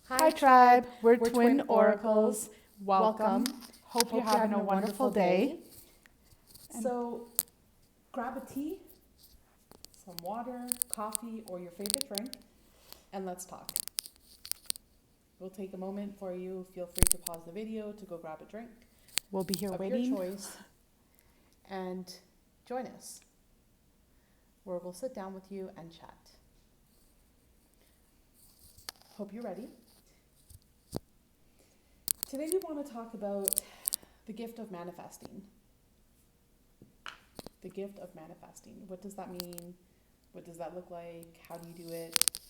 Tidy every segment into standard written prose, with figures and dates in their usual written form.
Hi, tribe. We're twin oracles. Welcome. Hope you're having a wonderful day. So, grab a tea, some water, coffee, or your favorite drink, and let's talk. We'll take a moment for you. Feel free to pause the video to go grab a drink We'll be here of waiting. your choice and join us, where we'll sit down with you and chat. Hope you're ready. Today we want to talk about the gift of manifesting. The gift of manifesting. What does that mean? What does that look like? How do you do it?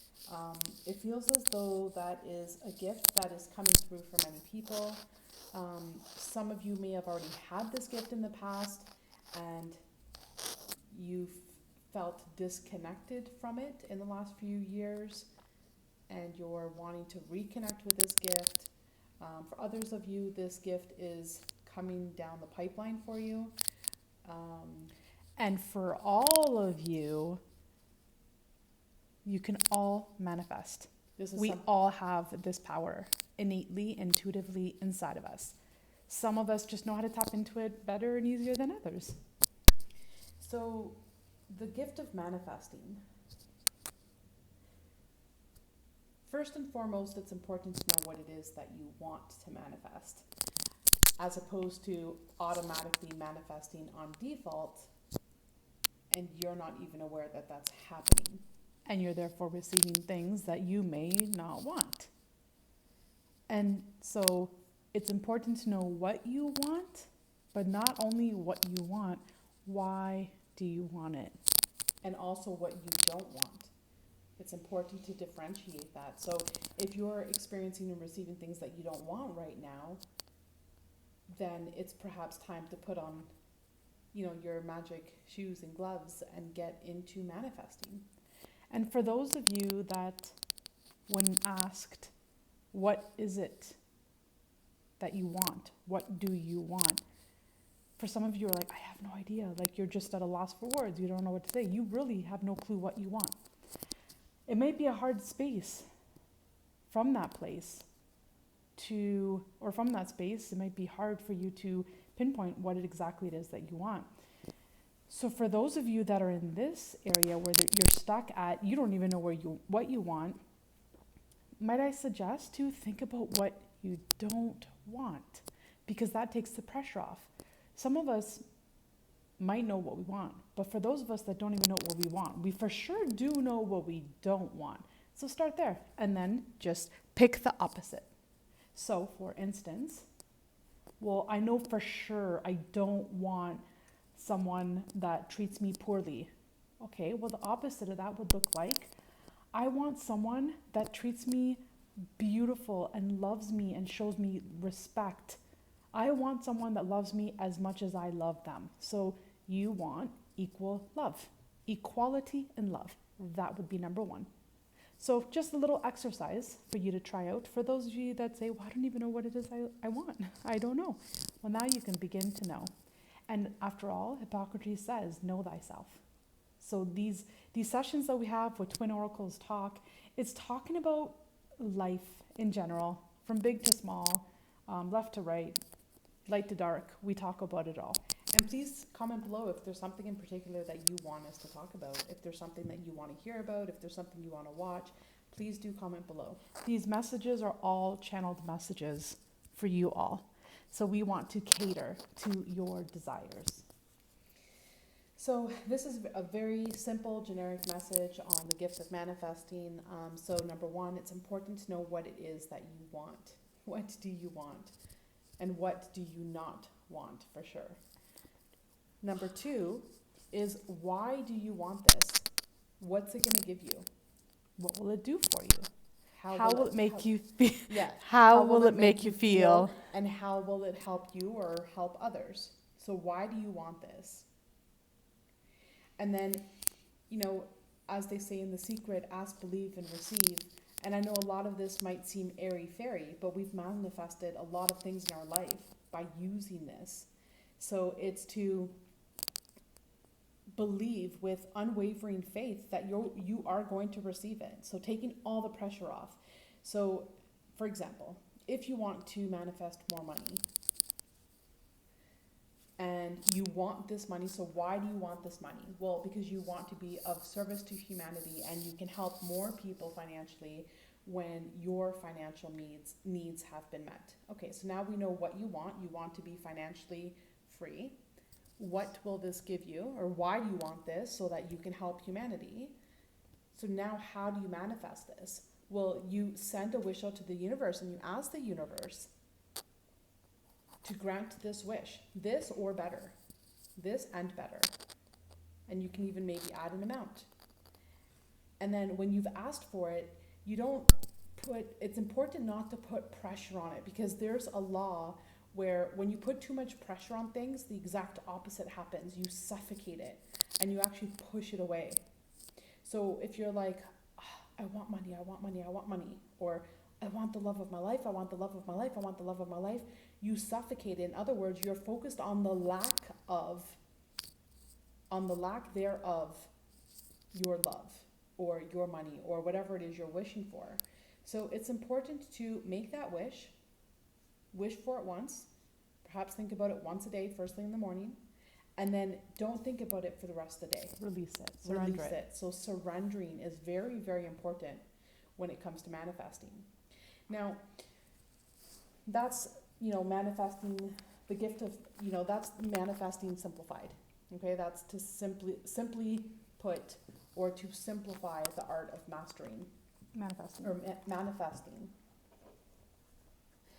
It feels as though that is a gift that is coming through for many people. Some of you may have already had this gift in the past and you've felt disconnected from it in the last few years and you're wanting to reconnect with this gift. For others of you, this gift is coming down the pipeline for you. And for all of you, you can all manifest. We all have this power innately, intuitively inside of us. Some of us just know how to tap into it better and easier than others. So, the gift of manifesting. First and foremost, it's important to know what it is that you want to manifest, as opposed to automatically manifesting on default, and you're not even aware that that's happening. And you're therefore receiving things that you may not want. And so it's important to know what you want, but not only what you want, why do you want it? And also what you don't want. It's important to differentiate that. So if you're experiencing and receiving things that you don't want right now, then it's perhaps time to put on, your magic shoes and gloves and get into manifesting. And for those of you that, when asked, what is it that you want? What do you want? For some of you are like, I have no idea. Like, you're just at a loss for words. You don't know what to say. You really have no clue what you want. It may be a hard space from that place from that space, it might be hard for you to pinpoint what exactly it is that you want. So for those of you that are in this area where you're stuck at, you don't even know what you want, might I suggest to think about what you don't want, because that takes the pressure off. Some of us might know what we want, but for those of us that don't even know what we want, we for sure do know what we don't want. So start there and then just pick the opposite. So for instance, I know for sure I don't want someone that treats me poorly. Okay, well, the opposite of that would look like, I want someone that treats me beautiful and loves me and shows me respect. I want someone that loves me as much as I love them. So you want equal love, equality in love. That would be number one. So just a little exercise for you to try out. For those of you that say, well, I don't even know what it is I want. I don't know. Well, now you can begin to know. And after all, Hippocrates says, know thyself. So these sessions that we have with Twin Oracles Talk, it's talking about life in general, from big to small, left to right, light to dark. We talk about it all. And please comment below if there's something in particular that you want us to talk about. If there's something that you want to hear about, if there's something you want to watch, please do comment below. These messages are all channeled messages for you all. So we want to cater to your desires. So this is a very simple, generic message on the gift of manifesting. So number one, it's important to know what it is that you want. What do you want? And what do you not want, for sure? Number two is, why do you want this? What's it going to give you? What will it do for you? How will it make you feel? Yeah. How will it make you feel? And how will it help you or help others? So why do you want this? And then, as they say in The Secret, ask, believe, and receive. And I know a lot of this might seem airy-fairy, but we've manifested a lot of things in our life by using this. So it's to believe with unwavering faith that you are going to receive it. So taking all the pressure off. So for example, if you want to manifest more money and you want this money, so why do you want this money? Well, because you want to be of service to humanity and you can help more people financially when your financial needs have been met. Okay, so now we know what you want. You want to be financially free. What will this give you, or why do you want this? So that you can help humanity. So now how do you manifest this? Well, you send a wish out to the universe and you ask the universe to grant this wish, this or better, this and better. And you can even maybe add an amount. And then when you've asked for it, you don't it's important not to put pressure on it, because there's a law where when you put too much pressure on things, the exact opposite happens. You suffocate it and you actually push it away. So if you're like, oh, I want money, I want money, I want money, or I want the love of my life, I want the love of my life, I want the love of my life, you suffocate it. In other words, you're focused on the lack thereof your love or your money or whatever it is you're wishing for. So it's important to make that wish for it once, perhaps think about it once a day, first thing in the morning, and then don't think about it for the rest of the day. Release it. Surrender it. So surrendering is very, very important when it comes to manifesting. Now, that's, manifesting the gift of, that's manifesting simplified. Okay, that's to simply put, or to simplify the art of mastering. Manifesting. Or manifesting.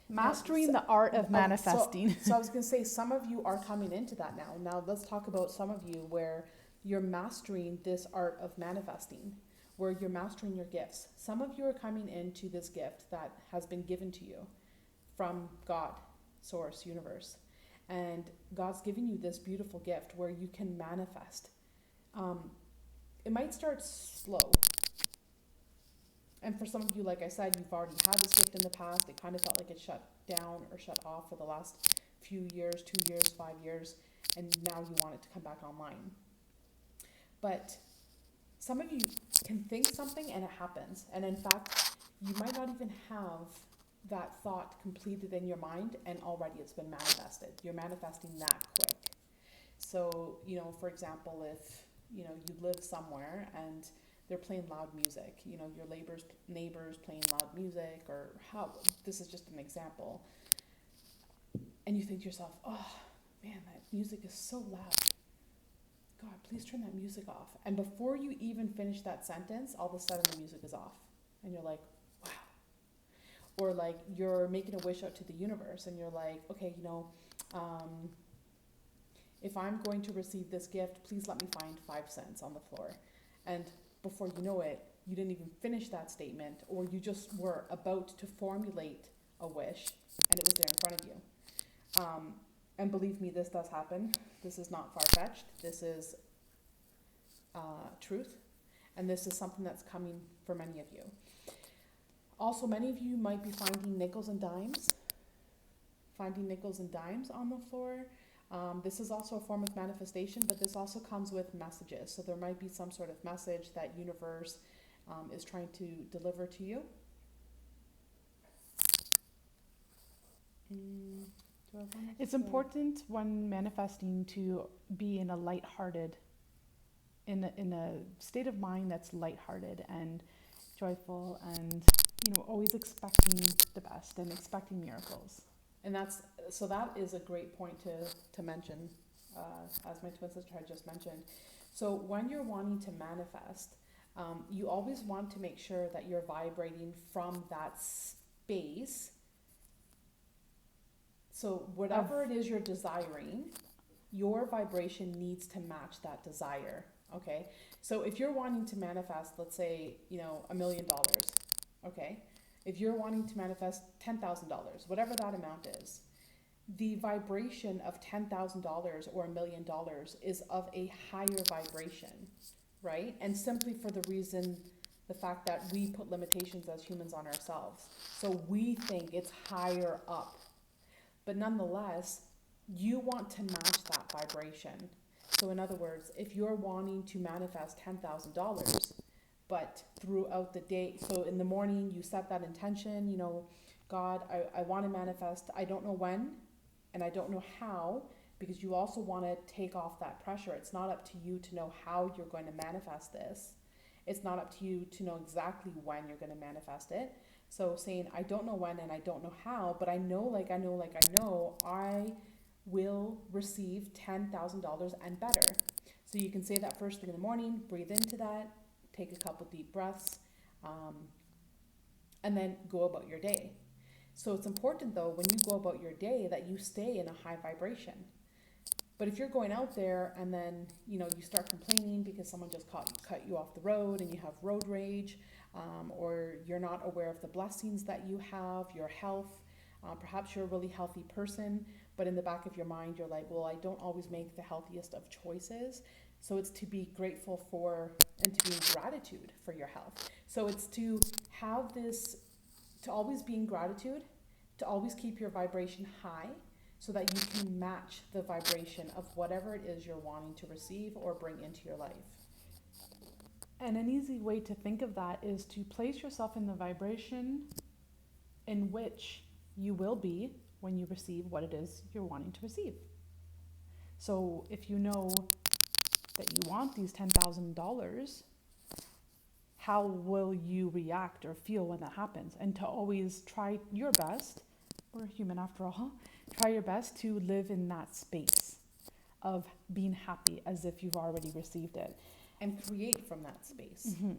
Mastering the art of manifesting. So I was going to say, some of you are coming into that now. Now let's talk about some of you where you're mastering this art of manifesting, where you're mastering your gifts. Some of you are coming into this gift that has been given to you from God, Source, Universe. And God's giving you this beautiful gift where you can manifest. It might start slow. And for some of you, like I said, you've already had this gift in the past. It kind of felt like it shut down or shut off for the last few years, 2 years, 5 years, and now you want it to come back online. But some of you can think something and it happens. And in fact, you might not even have that thought completed in your mind and already it's been manifested. You're manifesting that quick. So, for example, if, you live somewhere and they're playing loud music, your neighbors playing loud music, or this is just an example. And you think to yourself, oh man, that music is so loud. God, please turn that music off. And before you even finish that sentence, all of a sudden the music is off. And you're like, wow. Or like you're making a wish out to the universe and you're like, okay, if I'm going to receive this gift, please let me find 5 cents on the floor. And before you know it, you didn't even finish that statement, or you just were about to formulate a wish and it was there in front of you. And believe me, this does happen. This is not far-fetched. This is truth. And this is something that's coming for many of you. Also, many of you might be finding nickels and dimes on the floor. This is also a form of manifestation, but this also comes with messages. So there might be some sort of message that universe is trying to deliver to you. It's important when manifesting to be in a lighthearted, in a state of mind that's lighthearted and joyful, and always expecting the best and expecting miracles. And that is a great point to mention, as my twin sister had just mentioned. So when you're wanting to manifest, you always want to make sure that you're vibrating from that space. So whatever it is you're desiring, your vibration needs to match that desire. Okay. So if you're wanting to manifest, let's say, $1 million. Okay. If you're wanting to manifest $10,000, whatever that amount is, the vibration of $10,000 or $1 million is of a higher vibration, right? And simply for the fact that we put limitations as humans on ourselves. So we think it's higher up. But nonetheless, you want to match that vibration. So in other words, if you're wanting to manifest $10,000, but throughout the day. So in the morning, you set that intention, God, I want to manifest. I don't know when and I don't know how, because you also want to take off that pressure. It's not up to you to know how you're going to manifest this. It's not up to you to know exactly when you're going to manifest it. So saying, I don't know when and I don't know how, but I know, I will receive $10,000 and better. So you can say that first thing in the morning, breathe into that, take a couple deep breaths, and then go about your day. So it's important though, when you go about your day, that you stay in a high vibration. But if you're going out there and then, you start complaining because someone just cut you off the road and you have road rage, or you're not aware of the blessings that you have, your health, perhaps you're a really healthy person, but in the back of your mind, you're like, well, I don't always make the healthiest of choices. So it's to be grateful for and to be in gratitude for your health. So it's to have this, to always be in gratitude, to always keep your vibration high, so that you can match the vibration of whatever it is you're wanting to receive or bring into your life. And an easy way to think of that is to place yourself in the vibration in which you will be when you receive what it is you're wanting to receive. So if you know that you want these $10,000, how will you react or feel when that happens? And to always try your best, we're human after all, try your best to live in that space of being happy as if you've already received it. And create from that space. Mm-hmm.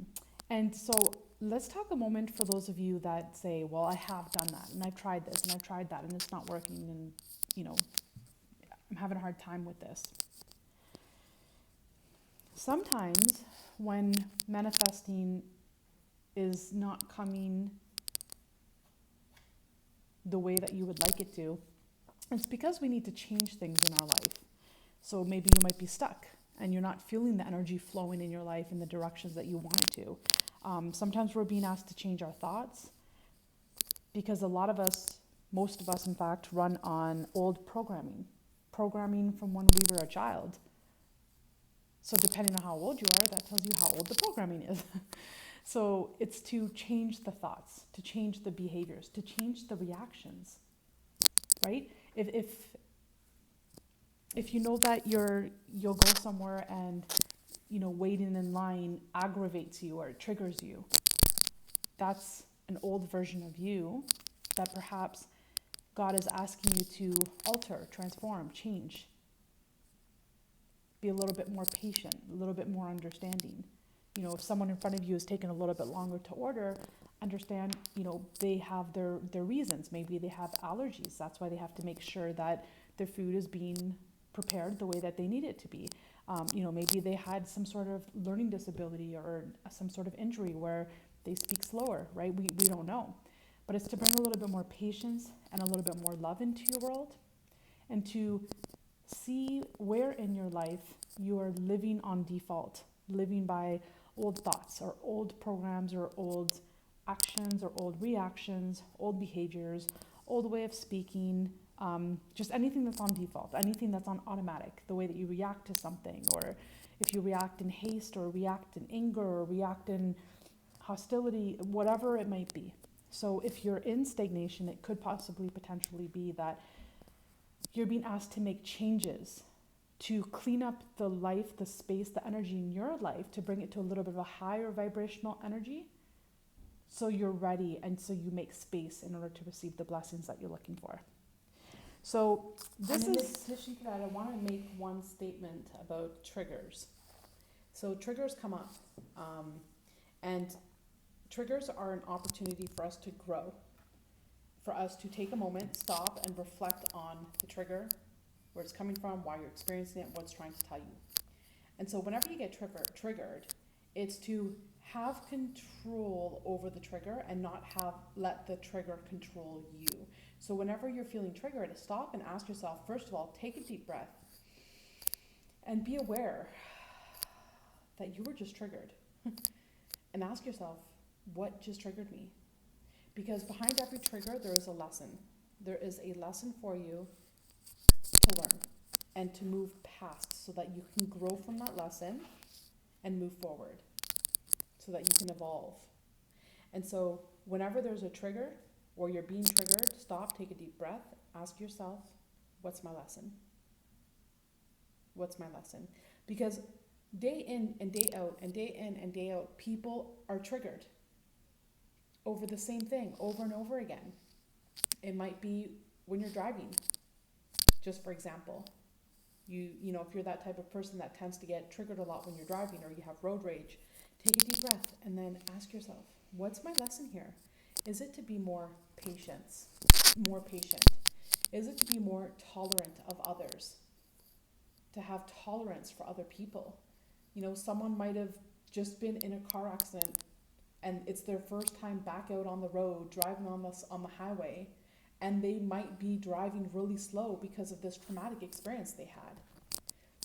And so let's talk a moment for those of you that say, well, I have done that and I've tried this and I've tried that and it's not working and, I'm having a hard time with this. Sometimes when manifesting is not coming the way that you would like it to, it's because we need to change things in our life. So maybe you might be stuck and you're not feeling the energy flowing in your life in the directions that you want it to. Sometimes we're being asked to change our thoughts because a lot of us, most of us in fact, run on old programming from when we were a child. So depending on how old you are, that tells you how old the programming is. So it's to change the thoughts, to change the behaviors, to change the reactions, right? If you know that you'll go somewhere and, waiting in line aggravates you or it triggers you, that's an old version of you that perhaps God is asking you to alter, transform, change. Be a little bit more patient, a little bit more understanding. If someone in front of you is taking a little bit longer to order, understand, they have their reasons. Maybe they have allergies. That's why they have to make sure that their food is being prepared the way that they need it to be. Maybe they had some sort of learning disability or some sort of injury where they speak slower, right? We don't know. But it's to bring a little bit more patience and a little bit more love into your world and to see where in your life you are living on default, living by old thoughts or old programs or old actions or old reactions, old behaviors, old way of speaking, just anything that's on default, anything that's on automatic, the way that you react to something, or if you react in haste or react in anger or react in hostility, whatever it might be. So if you're in stagnation, it could potentially be that you're being asked to make changes to clean up the life, the space, the energy in your life, to bring it to a little bit of a higher vibrational energy, so you're ready and so you make space in order to receive the blessings that you're looking for. So this and in is... addition to that, I want to make one statement about triggers. So triggers come up, and triggers are an opportunity for us to grow, for us to take a moment, stop, and reflect on the trigger, where it's coming from, why you're experiencing it, what it's trying to tell you. And so whenever you get triggered, it's to have control over the trigger and not let the trigger control you. So whenever you're feeling triggered, stop and ask yourself, first of all, take a deep breath and be aware that you were just triggered. And ask yourself, what just triggered me? Because behind every trigger, there is a lesson. There is a lesson for you to learn and to move past so that you can grow from that lesson and move forward. so that you can evolve. And so whenever there's a trigger or you're being triggered, stop, take a deep breath, ask yourself, what's my lesson? What's my lesson? Because day in and day out and day in and day out, people are triggered over the same thing over and over again. It might be when you're driving, just for example. You know, if you're that type of person that tends to get triggered a lot when you're driving or you have road rage, take a deep breath and then ask yourself, what's my lesson here? Is it to be more patient? Is it to be more tolerant of others? To have tolerance for other people? You know, someone might have just been in a car accident and it's their first time back out on the road, driving on the highway, and they might be driving really slow because of this traumatic experience they had.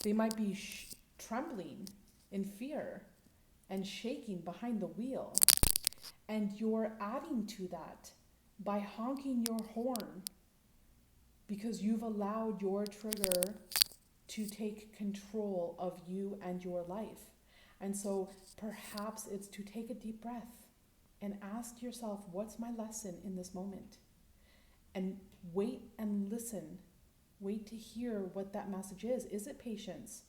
They might be trembling in fear and shaking behind the wheel. And you're adding to that by honking your horn because you've allowed your trigger to take control of you and your life. And so perhaps it's to take a deep breath and ask yourself, what's my lesson in this moment? And wait and listen. Wait to hear what that message is. Is it patience?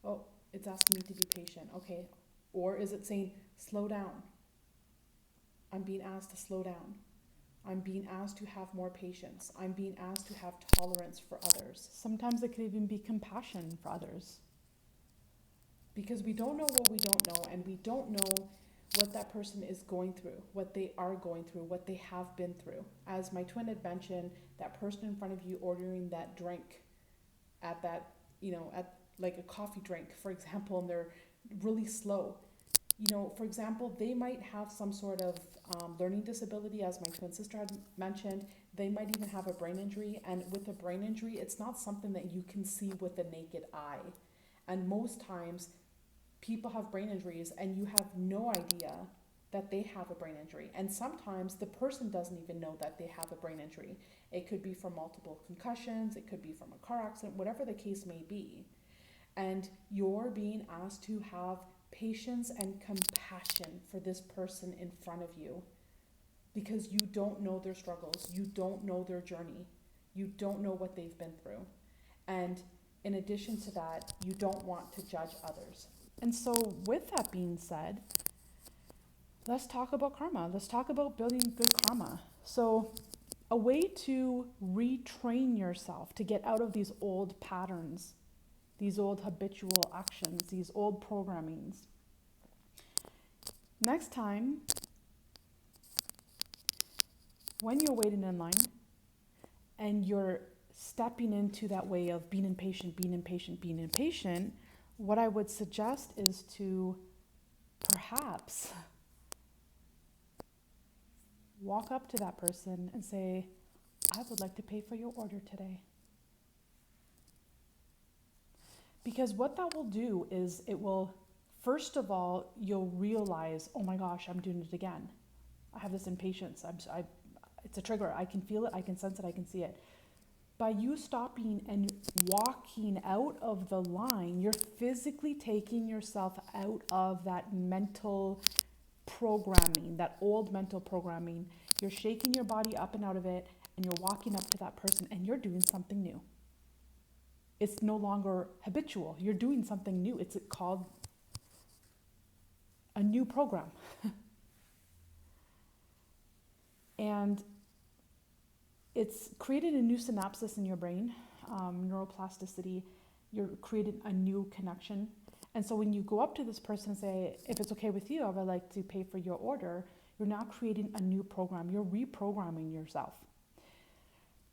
Oh, it's asking me to be patient. Okay. Or is it saying, slow down? I'm being asked to slow down. I'm being asked to have more patience. I'm being asked to have tolerance for others. Sometimes it could even be compassion for others. Because we don't know what we don't know, and we don't know what that person is going through, what they are going through, what they have been through. As my twin had mentioned, that person in front of you ordering that drink at that, at like a coffee drink, for example, and they're really slow. For example, they might have some sort of learning disability, as my twin sister had mentioned. They might even have a brain injury. And with a brain injury, it's not something that you can see with the naked eye. And most times, people have brain injuries and you have no idea that they have a brain injury. And sometimes the person doesn't even know that they have a brain injury. It could be from multiple concussions. It could be from a car accident, whatever the case may be. And you're being asked to have patience and compassion for this person in front of you, because you don't know their struggles, you don't know their journey, you don't know what they've been through. And in addition to that, you don't want to judge others. And so with that being said, let's talk about karma. Let's talk about building good karma. So a way to retrain yourself to get out of these old patterns, these old habitual actions, these old programmings. Next time, when you're waiting in line and you're stepping into that way of being impatient, what I would suggest is to perhaps walk up to that person and say, I would like to pay for your order today. Because what that will do is it will, first of all, you'll realize, oh my gosh, I'm doing it again. I have this impatience. It's a trigger. I can feel it. I can sense it. I can see it. By you stopping and walking out of the line, you're physically taking yourself out of that mental programming, that old mental programming. You're shaking your body up and out of it, and you're walking up to that person, and you're doing something new. It's no longer habitual. You're doing something new. It's called a new program. And it's created a new synapses in your brain, neuroplasticity. You're creating a new connection. And so when you go up to this person and say, if it's okay with you, I would like to pay for your order, you're now creating a new program. You're reprogramming yourself.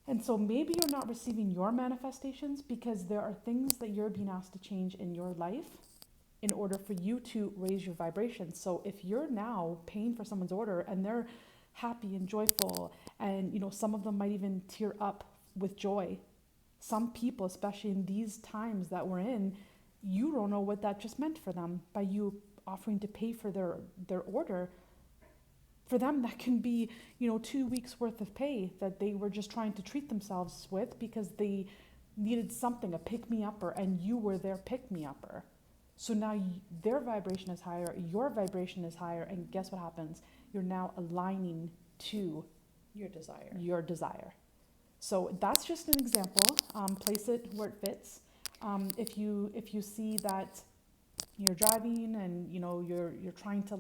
And so maybe you're not receiving your manifestations because there are things that you're being asked to change in your life in order for you to raise your vibration. So if you're now paying for someone's order and they're happy and joyful, and some of them might even tear up with joy. Some people, especially in these times that we're in, you don't know what that just meant for them by you offering to pay for their order. For them, that can be, 2 weeks worth of pay that they were just trying to treat themselves with because they needed something, a pick-me-upper, and you were their pick-me-upper. So now their vibration is higher, your vibration is higher, and guess what happens? You're now aligning to Your desire. your desire. So that's just an example. Place it where it fits. If you see that you're driving and you're trying to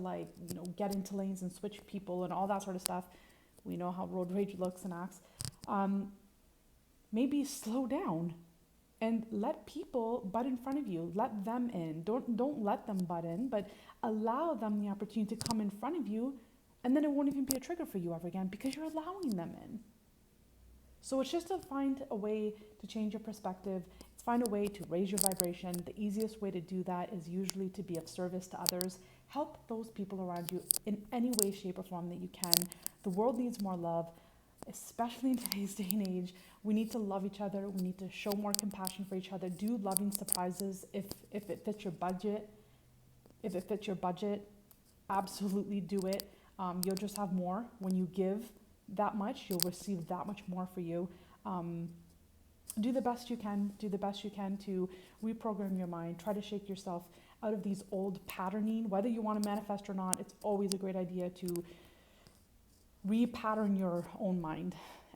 get into lanes and switch people and all that sort of stuff, we know how road rage looks and acts. Maybe slow down and let people butt in front of you. Let them in. Don't let them butt in, but allow them the opportunity to come in front of you, and then it won't even be a trigger for you ever again because you're allowing them in. So it's just to find a way to change your perspective. It's find a way to raise your vibration. The easiest way to do that is usually to be of service to others. Help those people around you in any way, shape, or form that you can. The world needs more love, especially in today's day and age. We need to love each other. We need to show more compassion for each other. Do loving surprises if it fits your budget. If it fits your budget, absolutely do it. You'll just have more when you give that much. You'll receive that much more for you. Do the best you can. Do the best you can to reprogram your mind. Try to shake yourself out of these old patterning. Whether you want to manifest or not, it's always a great idea to repattern your own mind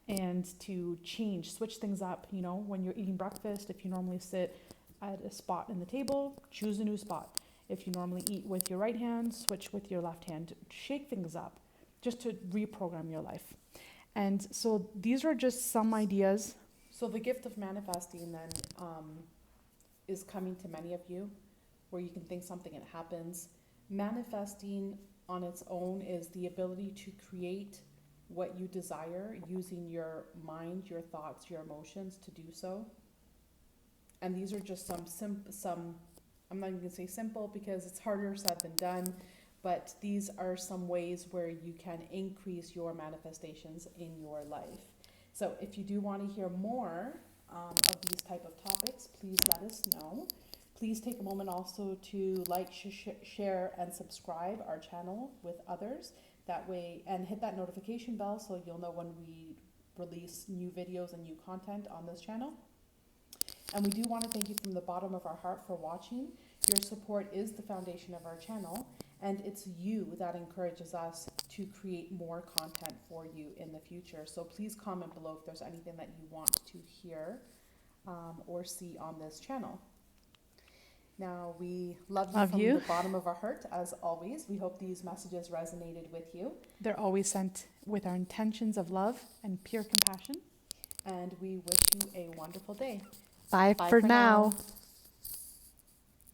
and to switch things up. When you're eating breakfast, if you normally sit at a spot in the table, choose a new spot. If you normally eat with your right hand, switch with your left hand. Shake things up just to reprogram your life. And so these are just some ideas. So the gift of manifesting then is coming to many of you, where you can think something and it happens. Manifesting on its own is the ability to create what you desire using your mind, your thoughts, your emotions to do so. And these are just some I'm not even going to say simple because it's harder said than done, but these are some ways where you can increase your manifestations in your life. So if you do want to hear more of these type of topics, please let us know. Please take a moment also to like, share, and subscribe our channel with others. That way, and hit that notification bell so you'll know when we release new videos and new content on this channel. And we do want to thank you from the bottom of our heart for watching. Your support is the foundation of our channel, and it's you that encourages us to create more content for you in the future. So please comment below if there's anything that you want to hear or see on this channel. Now, we love you from the bottom of our heart, as always. We hope these messages resonated with you. They're always sent with our intentions of love and pure compassion. And we wish you a wonderful day. Bye for now.